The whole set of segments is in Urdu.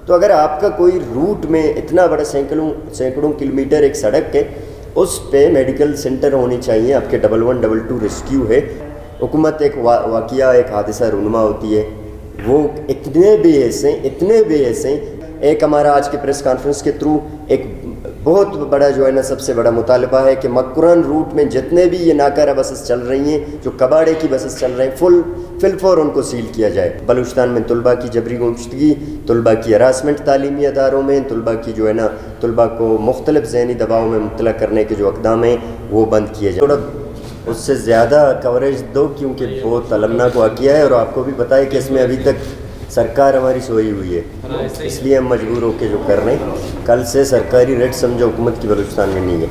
تو اگر آپ کا کوئی روٹ میں اتنا بڑا سینکڑوں کلومیٹر ایک سڑک ہے، اس پہ میڈیکل سینٹر ہونے چاہیے، آپ کے 1112 ریسکیو ہے، حکومت ایک واقعہ ایک حادثہ رونما ہوتی ہے، وہ اتنے بے حس ہیں۔ ایک ہمارا آج کے پریس کانفرنس کے تھرو ایک بہت بڑا جو ہے نا سب سے بڑا مطالبہ ہے کہ مکران روٹ میں جتنے بھی یہ ناکارہ بسز چل رہی ہیں، جو کباڑے کی بسز چل رہے ہیں، فل فور ان کو سیل کیا جائے۔ بلوچستان میں طلباء کی جبری گمشدگی، طلباء کی ہراسمنٹ تعلیمی اداروں میں، طلباء کی جو ہے نا طلباء کو مختلف ذہنی دباؤ میں مبتلا کرنے کے جو اقدام ہیں وہ بند کیے جائیں۔ تھوڑا اس سے زیادہ کوریج دو کیونکہ بہت المناک واقعہ ہے، اور آپ کو بھی پتہ ہے کہ اس میں ابھی تک سرکار ہماری سوئی ہوئی ہے، اس لیے ہم مجبور ہو کے جو کر رہے ہیں۔ کل سے سرکاری ریٹ سمجھو حکومت کی بلوچستان میں نہیں ہے۔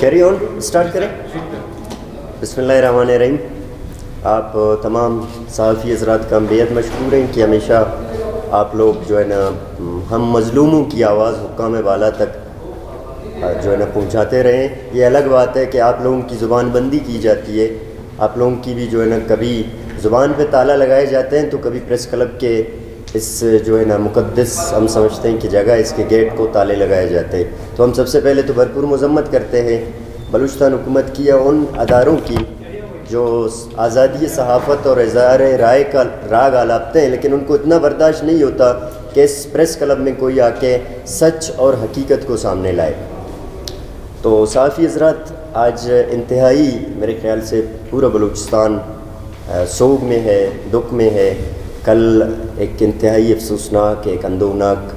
کیری آن اسٹارٹ کریں۔ بسم اللہ الرحمن الرحیم۔ آپ تمام صحافی حضرات کا ہم بیعت مشکور ہیں کہ ہمیشہ آپ لوگ جو ہے نا ہم مظلوموں کی آواز حکام بالا تک جو ہے نا پہنچاتے رہیں۔ یہ الگ بات ہے کہ آپ لوگوں کی زبان بندی کی جاتی ہے، آپ لوگوں کی بھی جو ہے نا کبھی زبان پہ تالا لگائے جاتے ہیں، تو کبھی پریس کلب کے اس جو ہے نا مقدس ہم سمجھتے ہیں کہ جگہ اس کے گیٹ کو تالے لگائے جاتے ہیں۔ تو ہم سب سے پہلے تو بھرپور مذمت کرتے ہیں بلوچستان حکومت کی یا ان اداروں کی جو آزادی صحافت اور اظہار رائے کا راگ آلاپتے ہیں، لیکن ان کو اتنا برداشت نہیں ہوتا کہ اس پریس کلب میں کوئی آ کے سچ اور حقیقت کو سامنے لائے۔ تو صحافی حضرات، آج انتہائی میرے خیال سے پورا بلوچستان سوگ میں ہے، دکھ میں ہے۔ کل ایک انتہائی افسوسناک ایک اندوناک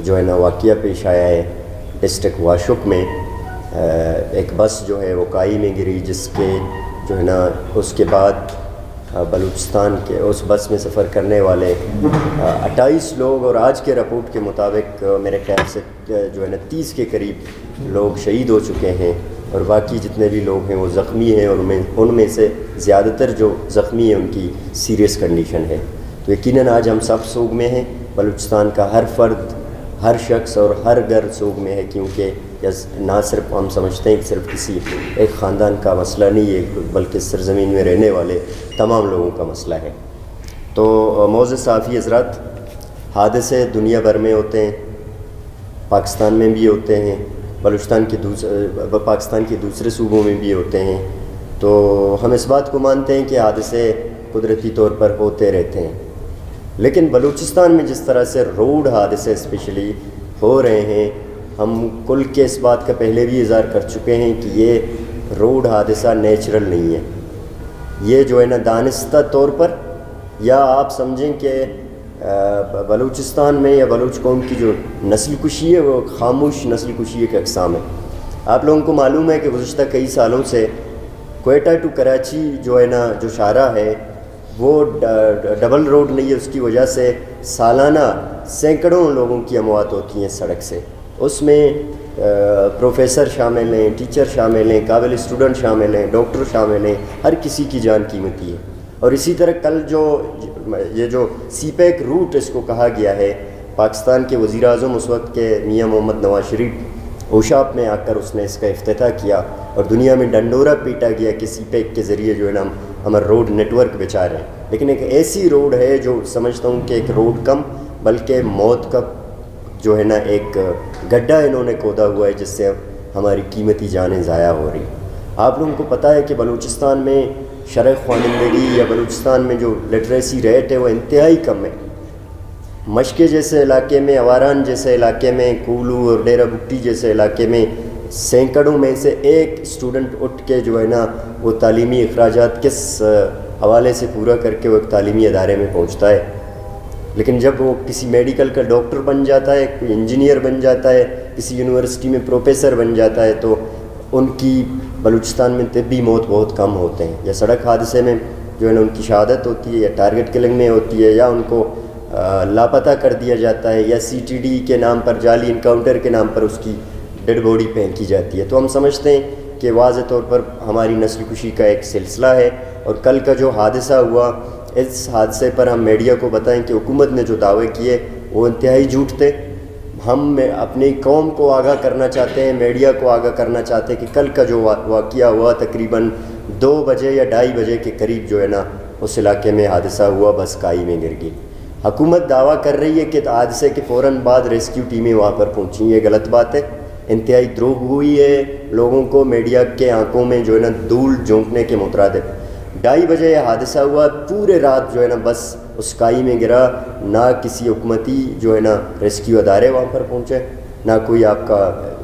جو ہے نا واقعہ پیش آیا ہے ڈسٹرکٹ واشوک میں۔ ایک بس جو ہے وہ کائی میں گری، جس کے جو ہے نا اس کے بعد بلوچستان کے اس بس میں سفر کرنے والے 28 لوگ، اور آج کے رپورٹ کے مطابق میرے خیال سے جو ہے نا 30 کے قریب لوگ شہید ہو چکے ہیں، اور باقی جتنے بھی لوگ ہیں وہ زخمی ہیں، اور ان میں سے زیادہ تر جو زخمی ہیں ان کی سیریس کنڈیشن ہے۔ تو یقیناً آج ہم سب سوگ میں ہیں، بلوچستان کا ہر فرد، ہر شخص اور ہر گھر سوگ میں ہے، کیونکہ نہ صرف ہم سمجھتے ہیں کہ صرف کسی ایک خاندان کا مسئلہ نہیں ہے، بلکہ سرزمین میں رہنے والے تمام لوگوں کا مسئلہ ہے۔ تو معزز صحافی حضرات، حادثے دنیا بھر میں ہوتے ہیں، پاکستان میں بھی ہوتے ہیں، پاکستان کے دوسرے صوبوں میں بھی ہوتے ہیں۔ تو ہم اس بات کو مانتے ہیں کہ حادثے قدرتی طور پر ہوتے رہتے ہیں، لیکن بلوچستان میں جس طرح سے روڈ حادثے اسپیشلی ہو رہے ہیں، ہم کل کے اس بات کا پہلے بھی اظہار کر چکے ہیں کہ یہ روڈ حادثہ نیچرل نہیں ہے۔ یہ جو ہے نا دانستہ طور پر، یا آپ سمجھیں کہ بلوچستان میں یا بلوچ قوم کی جو نسل کشی ہے وہ خاموش نسل کشی کے اقسام ہے۔ آپ لوگوں کو معلوم ہے کہ گزشتہ کئی سالوں سے کوئٹہ ٹو کراچی جو ہے نا جو شاہراہ ہے وہ ڈبل روڈ نہیں ہے، اس کی وجہ سے سالانہ سینکڑوں لوگوں کی اموات ہوتی ہیں سڑک سے۔ اس میں پروفیسر شامل ہیں، ٹیچر شامل ہیں، قابل اسٹوڈنٹ شامل ہیں، ڈاکٹر شامل ہیں، ہر کسی کی جان قیمتی ہے۔ اور اسی طرح کل یہ جو سی پیک روٹ اس کو کہا گیا ہے، پاکستان کے وزیر اعظم اس وقت کے میاں محمد نواز شریف اوشاپ میں آ کر اس نے اس کا افتتاح کیا، اور دنیا میں ڈنڈورا پیٹا گیا کہ سی پیک کے ذریعے جو ہے نا ہمارا روڈ نیٹ ورک بچا رہے ہیں۔ لیکن ایک ایسی روڈ ہے جو سمجھتا ہوں کہ ایک روڈ کم بلکہ موت کا جو ہے نا ایک گڈھا انہوں نے کھودا ہوا ہے، جس سے ہماری قیمتی جانیں ضائع ہو رہی۔ آپ لوگوں کو پتہ ہے کہ بلوچستان میں شرح خوانندگی یا بلوچستان میں جو لٹریسی ریٹ ہے وہ انتہائی کم ہے۔ مشکے جیسے علاقے میں، اواران جیسے علاقے میں، کولو اور ڈیرہ بگٹی جیسے علاقے میں سینکڑوں میں سے ایک اسٹوڈنٹ اٹھ کے جو ہے نا وہ تعلیمی اخراجات کس حوالے سے پورا کر کے وہ ایک تعلیمی ادارے میں پہنچتا ہے۔ لیکن جب وہ کسی میڈیکل کا ڈاکٹر بن جاتا ہے، کوئی انجینئر بن جاتا ہے، کسی یونیورسٹی میں پروفیسر بن جاتا ہے، تو ان کی بلوچستان میں طبی موت بہت کم ہوتے ہیں، یا سڑک حادثے میں جو ہے نا ان کی شہادت ہوتی ہے، یا ٹارگٹ کلنگ میں ہوتی ہے، یا ان کو لاپتہ کر دیا جاتا ہے، یا سی ٹی ڈی کے نام پر، جعلی انکاؤنٹر کے نام پر اس کی ڈیڈ باڈی پھینکی جاتی ہے۔ تو ہم سمجھتے ہیں کہ واضح طور پر ہماری نسل کشی کا ایک سلسلہ ہے۔ اور کل کا جو حادثہ ہوا، اس حادثے پر ہم میڈیا کو بتائیں کہ حکومت نے جو دعوے کیے وہ انتہائی جھوٹ تھے۔ ہم اپنی قوم کو آگاہ کرنا چاہتے ہیں، میڈیا کو آگاہ کرنا چاہتے ہیں کہ کل کا جو واقعہ ہوا تقریباً 2 بجے یا 2:30 بجے کے قریب جو ہے نا اس علاقے میں حادثہ ہوا، بس کائی میں گر گئی۔ حکومت دعویٰ کر رہی ہے کہ حادثے کے فوراً بعد ریسکیو ٹیمیں وہاں پر پہنچیں، یہ غلط بات ہے، انتہائی دروغ ہوئی ہے لوگوں کو میڈیا کے آنکھوں میں جو ہے نا دھول جھونکنے کے مترادف۔ 2:30 بجے یہ حادثہ ہوا، پورے رات جو ہے نا بس اس کائی میں گرا، نہ کسی حکومتی جو ہے نا ریسکیو ادارے وہاں پر پہنچے، نہ کوئی آپ کا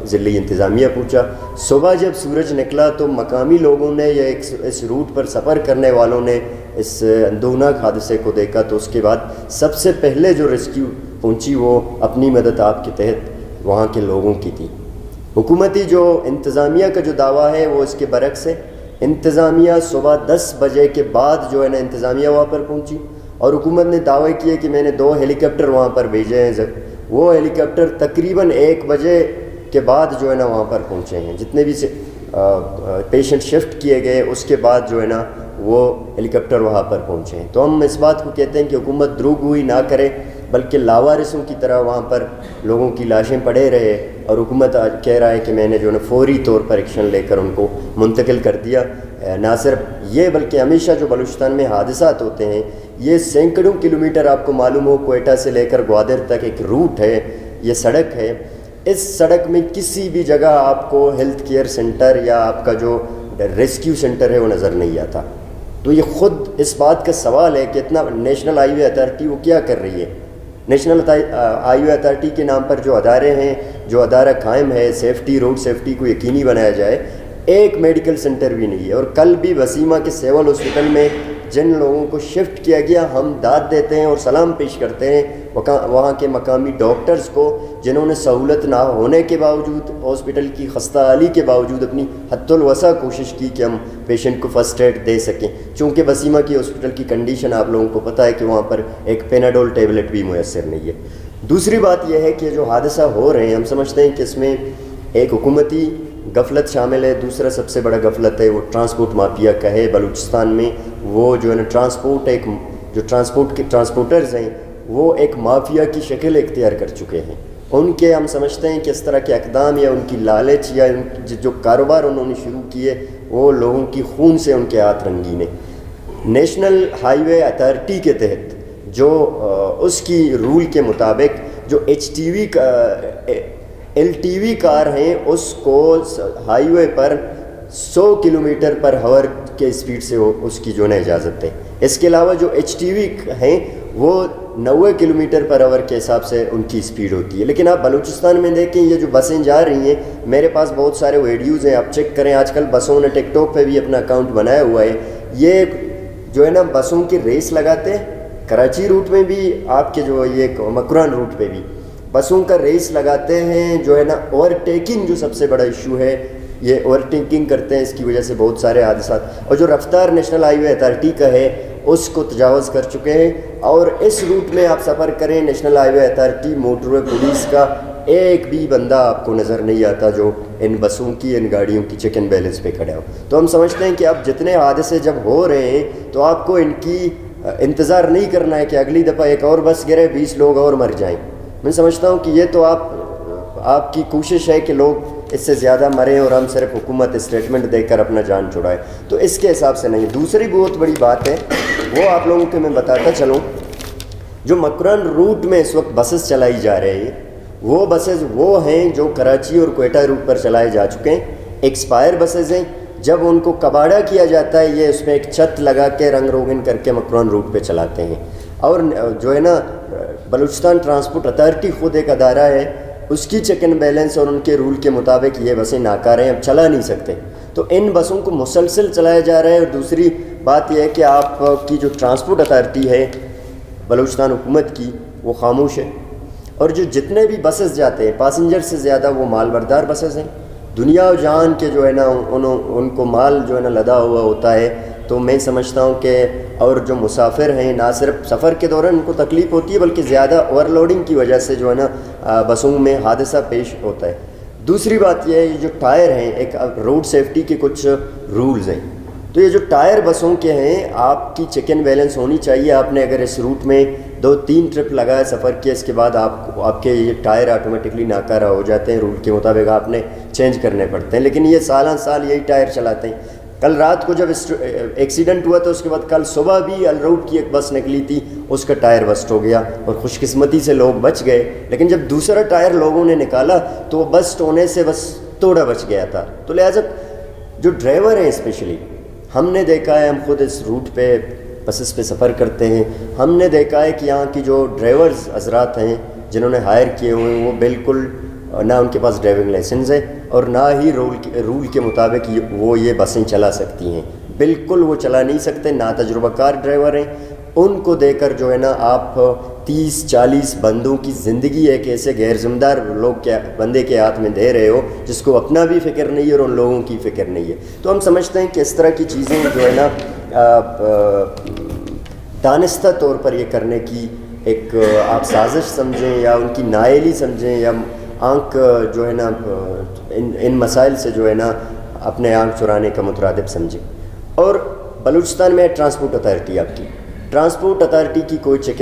ضلعی انتظامیہ پہنچا۔ صبح جب سورج نکلا تو مقامی لوگوں نے یا اس روٹ پر سفر کرنے والوں نے اس اندوہناک حادثے کو دیکھا، تو اس کے بعد سب سے پہلے جو ریسکیو پہنچی وہ اپنی مدد آپ کے تحت وہاں کے لوگوں کی تھی۔ حکومتی جو انتظامیہ کا جو دعویٰ ہے وہ اس کے برعکس ہے۔ انتظامیہ صبح 10 بجے کے بعد جو ہے نا انتظامیہ وہاں پر پہنچی، اور حکومت نے دعویٰ کیا کہ میں نے 2 ہیلی کاپٹر وہاں پر بھیجے ہیں، وہ ہیلی کاپٹر تقریباً 1 بجے کے بعد جو ہے نا وہاں پر پہنچے ہیں، جتنے بھی پیشنٹ شفٹ کیے گئے اس کے بعد جو ہے نا وہ ہیلی کاپٹر وہاں پر پہنچے ہیں۔ تو ہم اس بات کو کہتے ہیں کہ حکومت دروغ ہوئی نہ کرے، بلکہ لاوارثوں کی طرح وہاں پر لوگوں کی لاشیں پڑے رہے، اور حکومت آج کہہ رہا ہے کہ میں نے جو ہے نا فوری طور پر ایکشن لے کر ان کو منتقل کر دیا۔ نہ صرف یہ بلکہ ہمیشہ جو بلوچستان میں حادثات ہوتے ہیں، یہ سینکڑوں کلومیٹر آپ کو معلوم ہو کوئٹہ سے لے کر گوادر تک ایک روٹ ہے، یہ سڑک ہے، اس سڑک میں کسی بھی جگہ آپ کو ہیلتھ کیئر سینٹر یا آپ کا جو ریسکیو سینٹر ہے وہ نظر نہیں آتا۔ تو یہ خود اس بات کا سوال ہے کہ اتنا نیشنل ہائی وے اتھارٹی وہ کیا کر رہی ہے؟ نیشنل ہائی وے اتھارٹی کے نام پر جو ادارے ہیں، جو ادارہ قائم ہے سیفٹی، روڈ سیفٹی کو یقینی بنایا جائے، ایک میڈیکل سینٹر بھی نہیں ہے۔ اور کل بھی وسیمہ کے سیول ہاسپٹل میں جن لوگوں کو شفٹ کیا گیا، ہم داد دیتے ہیں اور سلام پیش کرتے ہیں وہاں کے مقامی ڈاکٹرز کو، جنہوں نے سہولت نہ ہونے کے باوجود، ہاسپٹل کی خستہ حالی کے باوجود اپنی حد الوسع کوشش کی کہ ہم پیشنٹ کو فرسٹ ایڈ دے سکیں، چونکہ وسیمہ کی ہاسپٹل کی کنڈیشن آپ لوگوں کو پتہ ہے کہ وہاں پر ایک پیناڈول ٹیبلٹ بھی میسر نہیں ہے۔ دوسری بات یہ ہے کہ جو حادثہ ہو رہے ہیں، ہم سمجھتے ہیں کہ اس میں ایک حکومتی غفلت شامل ہے، دوسرا سب سے بڑا غفلت ہے وہ ٹرانسپورٹ مافیا کا ہے۔ بلوچستان میں وہ جو ہے نا ٹرانسپورٹرز ہیں وہ ایک مافیا کی شکل اختیار کر چکے ہیں۔ ان کے ہم سمجھتے ہیں کہ اس طرح کے اقدام یا ان کی لالچ یا جو کاروبار انہوں نے شروع کیے وہ لوگوں کی خون سے ان کے ہاتھ رنگین ہیں۔ نیشنل ہائی وے اتھارٹی کے تحت جو اس کی رول کے مطابق جو LTV کار ہیں اس کو ہائی وے پر 100 کلومیٹر پر ہاور کے اسپیڈ سے اس کی جو ہے اجازت ہے۔ اس کے علاوہ جو HTV ہیں وہ 90 کلومیٹر پر ہاور کے حساب سے ان کی اسپیڈ ہوتی ہے۔ لیکن آپ بلوچستان میں دیکھیں یہ جو بسیں جا رہی ہیں، میرے پاس بہت سارے ویڈیوز ہیں، آپ چیک کریں، آج کل بسوں نے ٹک ٹاک پہ بھی اپنا اکاؤنٹ بنایا ہوا ہے، یہ جو ہے نا بسوں کی ریس لگاتے ہیں۔ کراچی روٹ میں بھی آپ کے جو یہ مکران روٹ پہ بھی بسوں کا ریس لگاتے ہیں، جو ہے نا اوور ٹیکنگ جو سب سے بڑا ایشو ہے، یہ اوور ٹیکنگ کرتے ہیں، اس کی وجہ سے بہت سارے حادثات، اور جو رفتار نیشنل ہائی وے اتھارٹی کا ہے اس کو تجاوز کر چکے ہیں۔ اور اس روٹ میں آپ سفر کریں، نیشنل ہائی وے اتھارٹی، موٹر وے پولیس کا ایک بھی بندہ آپ کو نظر نہیں آتا جو ان بسوں کی، ان گاڑیوں کی چیک اینڈ بیلنس پہ کھڑا ہو۔ تو ہم سمجھتے ہیں کہ اب جتنے حادثے جب ہو رہے ہیں تو آپ کو ان کی انتظار نہیں کرنا ہے کہ اگلی دفعہ ایک اور بس گرے 20 لوگ اور مر جائیں۔ میں سمجھتا ہوں کہ یہ تو آپ کی کوشش ہے کہ لوگ اس سے زیادہ مریں اور ہم صرف حکومت اسٹیٹمنٹ دے کر اپنا جان چھڑائے، تو اس کے حساب سے نہیں۔ دوسری بہت بڑی بات ہے وہ آپ لوگوں کو میں بتاتا چلوں، جو مکران روٹ میں اس وقت بسز چلائی جا رہے ہیں وہ بسز وہ ہیں جو کراچی اور کوئٹہ روٹ پر چلائے جا چکے ہیں، ایکسپائر بسز ہیں۔ جب ان کو کباڑا کیا جاتا ہے یہ اس میں ایک چھت لگا کے رنگ روغن کر کے مکران روٹ پہ چلاتے ہیں، اور جو ہے نا بلوچستان ٹرانسپورٹ اتھارٹی خود ایک ادارہ ہے، اس کی چیک اینڈ بیلنس اور ان کے رول کے مطابق یہ بسیں ناکار ہیں، اب چلا نہیں سکتے، تو ان بسوں کو مسلسل چلایا جا رہا ہے۔ اور دوسری بات یہ ہے کہ آپ کی جو ٹرانسپورٹ اتھارٹی ہے بلوچستان حکومت کی وہ خاموش ہے، اور جو جتنے بھی بسز جاتے ہیں پاسنجر سے زیادہ وہ مال بردار بسز ہیں، دنیا و جہان کے جو ہے نا ان کو مال جو ہے نا لدا ہوا ہوتا ہے۔ تو میں سمجھتا ہوں کہ اور جو مسافر ہیں نہ صرف سفر کے دوران ان کو تکلیف ہوتی ہے بلکہ زیادہ اوور لوڈنگ کی وجہ سے جو ہے نا بسوں میں حادثہ پیش ہوتا ہے۔ دوسری بات یہ ہے یہ جو ٹائر ہیں، ایک روڈ سیفٹی کے کچھ رولز ہیں، تو یہ جو ٹائر بسوں کے ہیں آپ کی چیک اینڈ بیلنس ہونی چاہیے۔ آپ نے اگر اس روٹ میں 2-3 ٹرپ لگایا سفر کیا، اس کے بعد آپ کے یہ ٹائر آٹومیٹکلی ناکارہ ہو جاتے ہیں، رول کے مطابق آپ نے چینج کرنے پڑتے ہیں، لیکن یہ سالہ سال یہی ٹائر چلاتے ہیں۔ کل رات کو جب ایکسیڈنٹ ہوا تو اس کے بعد کل صبح بھی الروٹ کی ایک بس نکلی تھی، اس کا ٹائر بسٹ ہو گیا اور خوش قسمتی سے لوگ بچ گئے، لیکن جب دوسرا ٹائر لوگوں نے نکالا تو وہ بسٹ ہونے سے بس توڑا بچ گیا تھا۔ تو لہٰذا جو ڈرائیور ہیں اسپیشلی، ہم نے دیکھا ہے، ہم خود اس روٹ پہ بسز پہ سفر کرتے ہیں، ہم نے دیکھا ہے کہ یہاں کی جو ڈرائیورز حضرات ہیں جنہوں نے ہائر کیے ہوئے ہیں، وہ بالکل نہ ان کے پاس ڈرائیونگ لائسنس ہے اور نہ ہی رول کے مطابق وہ یہ بسیں چلا سکتی ہیں، بالکل وہ چلا نہیں سکتے، نا تجربہ کار ڈرائیور ہیں۔ ان کو دے کر جو ہے نا آپ 30-40 بندوں کی زندگی ایک ایسے غیر ذمہ دار بندے کے ہاتھ میں دے رہے ہو جس کو اپنا بھی فکر نہیں ہے اور ان لوگوں کی فکر نہیں ہے۔ تو ہم سمجھتے ہیں کہ اس طرح کی چیزیں جو ہے نا دانستہ طور پر یہ کرنے کی ایک آپ سازش سمجھیں یا ان کی نااہلی سمجھیں یا آنکھ جو ہے نا ان مسائل سے جو ہے نا اپنے آنکھ چرانے کا مترادف سمجھیں۔ اور بلوچستان میں ٹرانسپورٹ اتھارٹی، آپ کی ٹرانسپورٹ اتھارٹی کی کوئی چیک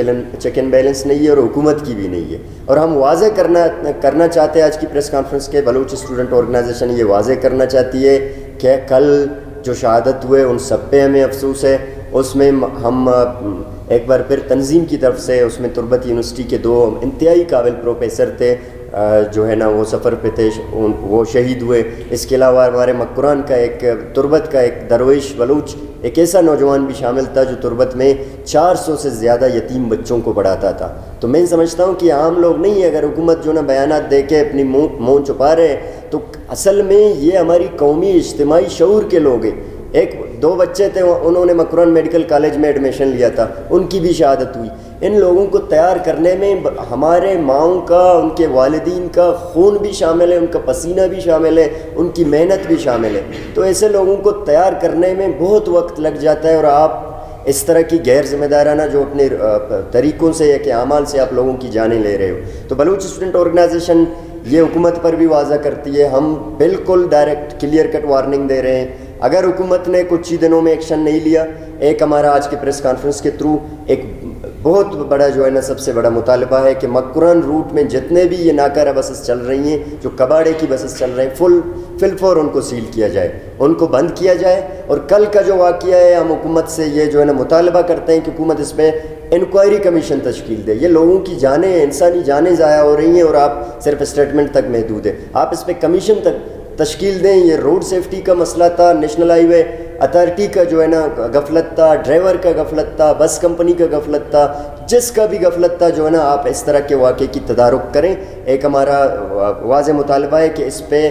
اینڈ بیلنس نہیں ہے اور حکومت کی بھی نہیں ہے، اور ہم واضح کرنا چاہتے ہیں آج کی پریس کانفرنس کے بلوچ اسٹوڈنٹ آرگنائزیشن یہ واضح کرنا چاہتی ہے کہ کل جو شہادت ہوئے ان سب پہ ہمیں افسوس ہے۔ اس میں ہم ایک بار پھر تنظیم کی طرف سے، اس میں تربت یونیورسٹی کے 2 انتہائی قابل پروفیسر تھے جو ہے نا وہ سفر پہ تھے، وہ شہید ہوئے۔ اس کے علاوہ ہمارے مکران کا ایک تربت کا ایک درویش بلوچ ایک ایسا نوجوان بھی شامل تھا جو تربت میں 400 سے زیادہ یتیم بچوں کو پڑھاتا تھا۔ تو میں سمجھتا ہوں کہ عام لوگ نہیں ہے، اگر حکومت جو نا بیانات دے کے اپنی منہ چھپا رہے ہیں تو اصل میں یہ ہماری قومی اجتماعی شعور کے لوگ ہیں۔ 1-2 بچے تھے، انہوں نے مکران میڈیکل کالج میں ایڈمیشن لیا تھا، ان کی بھی شہادت ہوئی۔ ان لوگوں کو تیار کرنے میں ہمارے ماؤں کا، ان کے والدین کا خون بھی شامل ہے، ان کا پسینہ بھی شامل ہے، ان کی محنت بھی شامل ہے۔ تو ایسے لوگوں کو تیار کرنے میں بہت وقت لگ جاتا ہے، اور آپ اس طرح کی غیر ذمہ دارانہ جو اپنے طریقوں سے یا کہ اعمال سے آپ لوگوں کی جانیں لے رہے ہو۔ تو بلوچ اسٹوڈنٹ آرگنائزیشن یہ حکومت پر بھی واضح کرتی ہے، ہم بالکل ڈائریکٹ کلیئر کٹ وارننگ دے رہے ہیں، اگر حکومت نے کچھ ہی دنوں میں ایکشن نہیں لیا، ایک ہمارا آج کے پریس کانفرنس کے تھرو ایک بہت بڑا جو ہے نا سب سے بڑا مطالبہ ہے کہ مکران روٹ میں جتنے بھی یہ ناکارہ بسز چل رہی ہیں، جو کباڑے کی بسز چل رہے ہیں، فل فور ان کو سیل کیا جائے، ان کو بند کیا جائے۔ اور کل کا جو واقعہ ہے، ہم حکومت سے یہ جو ہے نا مطالبہ کرتے ہیں کہ حکومت اس پہ انکوائری کمیشن تشکیل دے۔ یہ لوگوں کی جانیں، انسانی جانیں ضائع ہو رہی ہیں اور آپ صرف اسٹیٹمنٹ تک محدود ہیں، آپ اس پہ کمیشن تک تشکیل دیں۔ یہ روڈ سیفٹی کا مسئلہ تھا، نیشنل ہائی وے اتھارٹی کا جو ہے نا غفلت تھا، ڈرائیور کا غفلت تھا، بس کمپنی کا غفلت تھا، جس کا بھی غفلت تھا جو ہے نا آپ اس طرح کے واقعے کی تدارک کریں۔ ایک ہمارا واضح مطالبہ ہے کہ اس پہ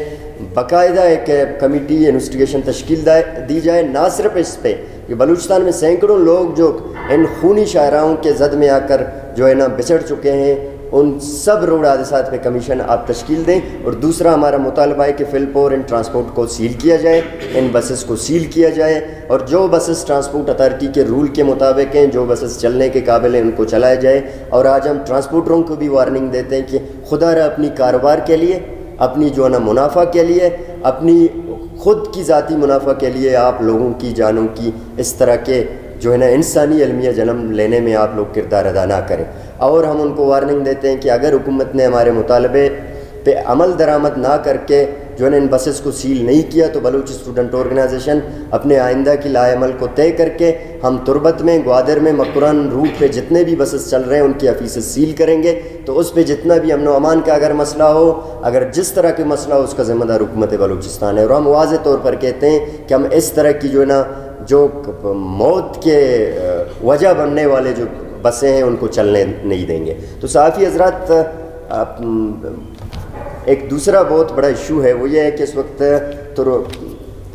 باقاعدہ ایک کمیٹی انویسٹیگیشن تشکیل دی جائے، نہ صرف اس پہ کہ بلوچستان میں سینکڑوں لوگ جو ان خونی شاہراہوں کے زد میں آ کر جو ہے نا بچھڑ چکے ہیں، ان سب روڈ حادثات پہ کمیشن آپ تشکیل دیں۔ اور دوسرا ہمارا مطالبہ ہے کہ فلپور ان ٹرانسپورٹ کو سیل کیا جائے، ان بسز کو سیل کیا جائے، اور جو بسز ٹرانسپورٹ اتھارٹی کے رول کے مطابق ہیں، جو بسز چلنے کے قابل ہیں، ان کو چلایا جائے۔ اور آج ہم ٹرانسپورٹروں کو بھی وارننگ دیتے ہیں کہ خدا را اپنی کاروبار کے لیے، اپنی جو ہے نا منافع کے لیے، اپنی خود کی ذاتی منافع کے لیے آپ لوگوں کی جانوں کی اس طرح کے جو ہے نا انسانی المیہ جنم لینے میں آپ لوگ کردار ادا نہ کریں۔ اور ہم ان کو وارننگ دیتے ہیں کہ اگر حکومت نے ہمارے مطالبے پہ عمل درآمد نہ کر کے جو ہے نا ان بسز کو سیل نہیں کیا، تو بلوچ اسٹوڈنٹ آرگنائزیشن اپنے آئندہ کی لائے عمل کو طے کر کے ہم تربت میں، گوادر میں، مکران روٹ پہ جتنے بھی بسز چل رہے ہیں ان کی آفیسز سیل کریں گے۔ تو اس پہ جتنا بھی امن و امان کا اگر مسئلہ ہو، اگر جس طرح کے مسئلہ ہو، اس کا ذمہ دار حکومت بلوچستان ہے۔ اور ہم واضح طور پر کہتے ہیں کہ ہم اس طرح کی جو ہے نا جو موت کے وجہ بننے والے جو بسیں ہیں ان کو چلنے نہیں دیں گے۔ تو صحافی حضرات، ایک دوسرا بہت بڑا ایشو ہے، وہ یہ ہے کہ اس وقت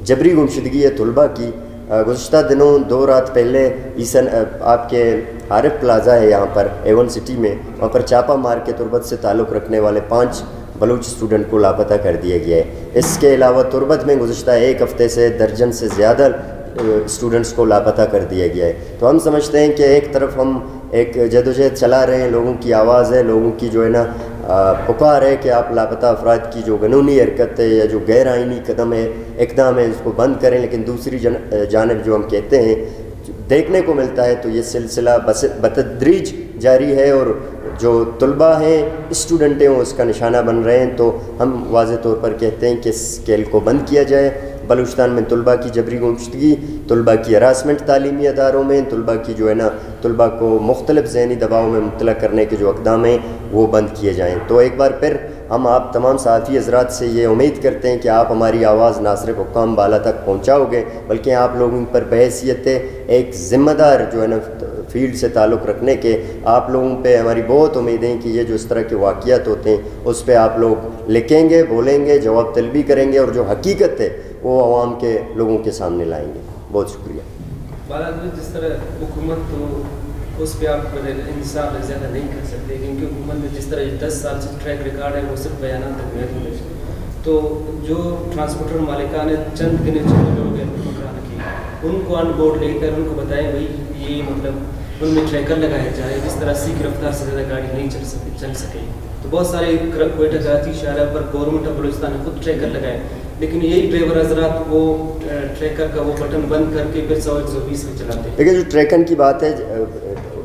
جبری گمشدگی ہے طلباء کی۔ گزشتہ دنوں 2 رات پہلے آپ کے عارف پلازا ہے یہاں پر A1 سٹی میں، وہاں پر چھاپا مار کے تربت سے تعلق رکھنے والے 5 بلوچ اسٹوڈنٹ کو لاپتہ کر دیا گیا ہے۔ اس کے علاوہ تربت میں گزشتہ 1 ہفتے سے درجن سے زیادہ اسٹوڈنٹس کو لاپتہ کر دیا گیا ہے۔ تو ہم سمجھتے ہیں کہ ایک طرف ہم ایک جدوجہد چلا رہے ہیں، لوگوں کی آواز ہے، لوگوں کی جو ہے نا پکار ہے کہ آپ لاپتہ افراد کی جو قانونی حرکت ہے یا جو غیر آئینی اقدام ہے اس کو بند کریں، لیکن دوسری جانب جو ہم کہتے ہیں دیکھنے کو ملتا ہے تو یہ سلسلہ بتدریج جاری ہے، اور جو طلباء ہیں، اسٹوڈنٹ ہیں، وہ اس کا نشانہ بن رہے ہیں۔ تو ہم واضح طور پر کہتے ہیں کہ اس کھیل کو بند کیا جائے، بلوچستان میں طلباء کی جبری گمشدگی، طلباء کی ہراسمنٹ تعلیمی اداروں میں، طلباء کی جو ہے نا طلباء کو مختلف ذہنی دباؤ میں مبتلا کرنے کے جو اقدام ہیں وہ بند کیے جائیں۔ تو ایک بار پھر ہم آپ تمام صحافی حضرات سے یہ امید کرتے ہیں کہ آپ ہماری آواز نہ صرف حکام بالا تک پہنچاؤ گے بلکہ آپ لوگوں پر بحیثیت ایک ذمہ دار جو ہے نا فیلڈ سے تعلق رکھنے کے آپ لوگوں پہ ہماری بہت امیدیں ہیں کہ یہ جو اس طرح کے واقعات ہوتے ہیں اس پہ آپ لوگ لکھیں گے، بولیں گے، جواب طلبی کریں گے اور جو حقیقت ہے وہ عوام کے لوگوں کے سامنے لائیں گے۔ بہت شکریہ۔ جس طرح حکومت تو اس پہ آپ انصاف زیادہ نہیں کر سکتے کیونکہ حکومت نے جس طرح 10 سال سے ٹریک ریکارڈ ہے وہ صرف بیانات تک محدود ہے، تو جو ٹرانسپورٹر مالکان نے چند گنے چند لوگ حکمران کی ان کو آن بورڈ لے کر ان کو بتائیں بھائی یہ مطلب ان میں ٹریکر لگایا جائے جس طرح سیکھ رفتار سے زیادہ گاڑی نہیں چل سکے۔ تو بہت سارے کوئٹہ کراچی شہر پر گورنمنٹ آف بلوچستان نے خود ٹریکر لگائے، لیکن یہی ڈرائیور حضرات وہ ٹریکر کا وہ بٹن بند کر کے پھر 100-120 میں چلاتے ہیں۔ دیکھیں جو ٹریکر کی بات ہے،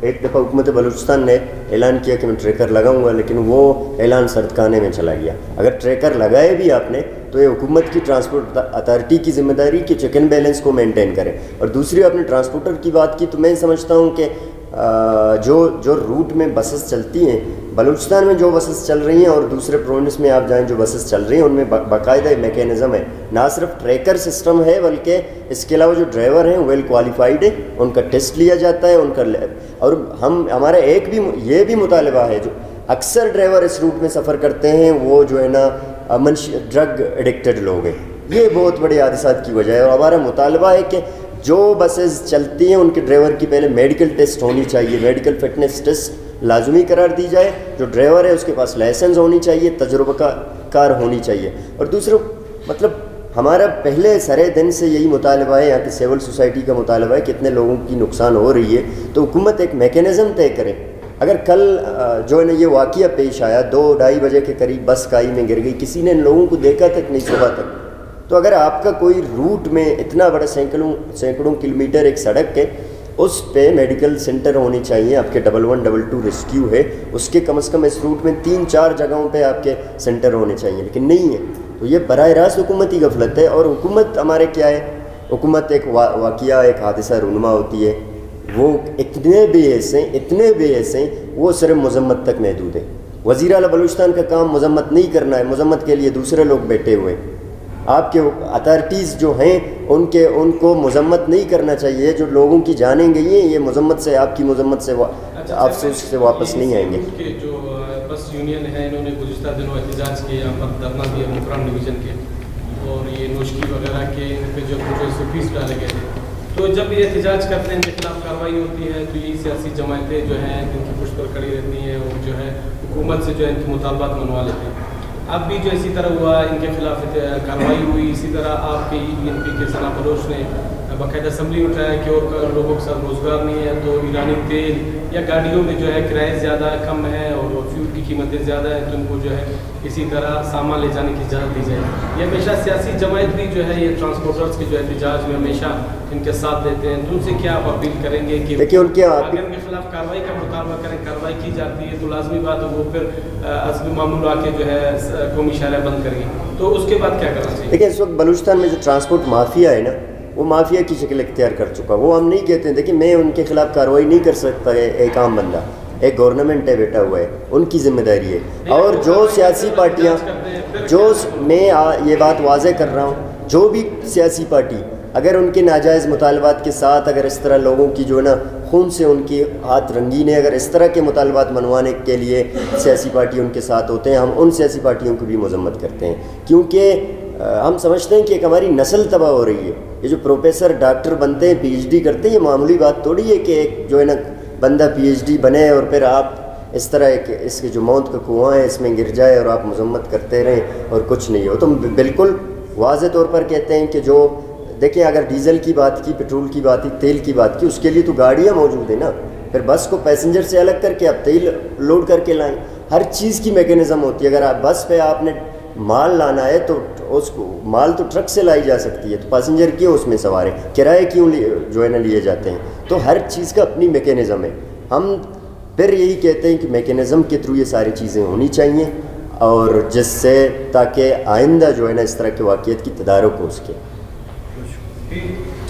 ایک دفعہ حکومت بلوچستان نے اعلان کیا کہ میں ٹریکر لگاؤں گا، لیکن وہ اعلان سردخانے میں چلا گیا۔ اگر ٹریکر لگائے بھی آپ نے تو یہ حکومت کی ٹرانسپورٹ اتھارٹی کی ذمہ داری کہ چیک اینڈ بیلنس کو مینٹین کرے۔ اور دوسری آپ نے ٹرانسپورٹر کی بات کی تو میں سمجھتا ہوں کہ جو روٹ میں بسز چلتی ہیں بلوچستان میں، جو بسز چل رہی ہیں اور دوسرے پروونس میں آپ جائیں جو بسز چل رہی ہیں ان میں باقاعدہ میکینزم ہے، نہ صرف ٹریکر سسٹم ہے بلکہ اس کے علاوہ جو ڈرائیور ہیں ویل کوالیفائڈ ہیں، ان کا ٹیسٹ لیا جاتا ہے، ان کا اور ہمارا ایک بھی یہ بھی مطالبہ ہے، جو اکثر ڈرائیور اس روٹ میں سفر کرتے ہیں وہ جو ہے نا ڈرگ ایڈکٹڈ لوگ ہیں، یہ بہت بڑے حادثات کی وجہ ہے۔ اور ہمارا مطالبہ ہے کہ جو بسز چلتی ہیں ان کے ڈرائیور کی پہلے میڈیکل ٹیسٹ ہونی چاہیے، میڈیکل فٹنس ٹیسٹ لازمی قرار دی جائے، جو ڈرائیور ہے اس کے پاس لائسنس ہونی چاہیے، تجربہ کار ہونی چاہیے۔ اور دوسرا مطلب ہمارا پہلے سرے دن سے یہی مطالبہ ہے، یہاں کی سول سوسائٹی کا مطالبہ ہے، کتنے لوگوں کی نقصان ہو رہی ہے تو حکومت ایک میکینزم طے کرے۔ اگر کل جو ہے نا یہ واقعہ پیش آیا 2-2:30 بجے کے قریب بس کائی میں گر گئی، کسی نے ان لوگوں کو دیکھا تک نہیں صبح تک، تو اگر آپ کا کوئی روٹ میں اتنا بڑا سینکڑوں کلومیٹر ایک سڑک ہے اس پہ میڈیکل سینٹر ہونی چاہیے، آپ کے 1112 ریسکیو ہے اس کے کم از کم اس روٹ میں 3-4 جگہوں پہ آپ کے سینٹر ہونے چاہیے، لیکن نہیں ہے۔ تو یہ براہ راست حکومتی غفلت ہے، اور حکومت ہمارے کیا ہے، حکومت ایک واقعہ ایک حادثہ رونما ہوتی ہے، وہ اتنے بے حس ہیں وہ صرف مذمت تک محدود ہے۔ وزیر اعلیٰ بلوچستان کا کام مذمت نہیں کرنا ہے، مذمت کے لیے دوسرے لوگ بیٹھے ہوئے ہیں۔ آپ کے اتھارٹیز جو ہیں ان کو مذمت نہیں کرنا چاہیے، جو لوگوں کی جانیں گئی ہیں یہ مذمت سے، آپ کی مذمت سے افسوس سے واپس نہیں آئیں گے۔ جو بس یونین ہے انہوں نے گزشتہ دنوں احتجاج کیے، یہاں پر دھرنا دیا مکران ڈویژن کے، اور یہ نوشکی وغیرہ کے ان پہ جو فیس ڈالے گئے تھے، تو جب یہ احتجاج کرتے ہیں ان کے خلاف کارروائی ہوتی ہے تو یہ سیاسی جماعتیں جو ہیں جن کی پشت پر کھڑی رہتی ہیں اور جو ہے حکومت سے جو ہے ان کے مطالبات منوا لیتے ہیں۔ اب بھی جو اسی طرح ہوا، ان کے خلاف کارروائی ہوئی، اسی طرح آپ کے ENP کے ثنا بلوچ نے باقاعدہ اسمبلی اٹھایا کہ اور لوگوں کے ساتھ روزگار نہیں ہے تو ایرانی تیل یا گاڑیوں میں جو ہے کرائے زیادہ کم ہے اور فیول کی قیمتیں زیادہ ہیں تو ان کو جو ہے اسی طرح سامان لے جانے کی اجازت دی جائے۔ یہ ہمیشہ سیاسی جماعت بھی جو ہے یہ ٹرانسپورٹرز کے جو احتجاج میں ہمیشہ ان کے ساتھ دیتے ہیں، تو ان سے کیا آپ اپیل کریں گے کہ دیکھیے ان کے خلاف کارروائی کا مطالبہ کریں، کارروائی کی جاتی ہے تو لازمی بات ہے وہ پھر عزم معمول آ کے جو ہے قومی شاہراہ بند کریں گے، تو اس کے بعد کیا کرنا چاہیے؟ دیکھیں اس وقت بلوچستان میں جو ٹرانسپورٹ مافیا ہے نا وہ مافیا کی شکل اختیار کر چکا، وہ ہم نہیں کہتے ہیں، دیکھیں میں ان کے خلاف کارروائی نہیں کر سکتا ہے، ایک عام بندہ، ایک گورنمنٹ ہے بیٹا ہوا ہے، ان کی ذمہ داری ہے۔ اور جو سیاسی پارٹیاں، جو میں یہ بات واضح کر رہا ہوں، جو بھی سیاسی پارٹی اگر ان کے ناجائز مطالبات کے ساتھ اگر اس طرح لوگوں کی جو ہے نا خون سے ان کی ہاتھ رنگین ہے، اگر اس طرح کے مطالبات منوانے کے لیے سیاسی پارٹی ان کے ساتھ ہوتے ہیں، ہم ان سیاسی پارٹیوں کو بھی مذمت کرتے ہیں، کیونکہ ہم سمجھتے ہیں کہ ایک ہماری نسل تباہ ہو رہی ہے۔ یہ جو پروفیسر ڈاکٹر بنتے ہیں PhD کرتے ہیں، یہ معمولی بات تھوڑی ہے کہ ایک جو ہے نا بندہ PhD بنے اور پھر آپ اس طرح ایک اس کے جو موت کا کنواں ہے اس میں گر جائے اور آپ مذمت کرتے رہیں اور کچھ نہیں ہو۔ تو بالکل واضح طور پر کہتے ہیں کہ جو دیکھیں اگر ڈیزل کی بات کی، پیٹرول کی بات کی، تیل کی بات کی، اس کے لیے تو گاڑیاں موجود ہیں نا، پھر بس کو پیسنجر سے الگ کر کے آپ تیل لوڈ کر کے لائیں، ہر چیز کی میکینزم ہوتی ہے۔ اگر آپ بس پہ آپ نے مال لانا ہے تو اس کو مال تو ٹرک سے لائی جا سکتی ہے، تو پیسنجر کیوں اس میں سوار ہے، کرائے کیوں جو ہے نا لیے جاتے ہیں؟ تو ہر چیز کا اپنی میکینزم ہے۔ ہم پھر یہی کہتے ہیں کہ میکینزم کے تھرو یہ ساری چیزیں ہونی چاہیے، اور جس سے تاکہ آئندہ جو ہے نا اس طرح کے واقعات کی تدارک ہو سکے۔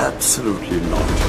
Absolutely not.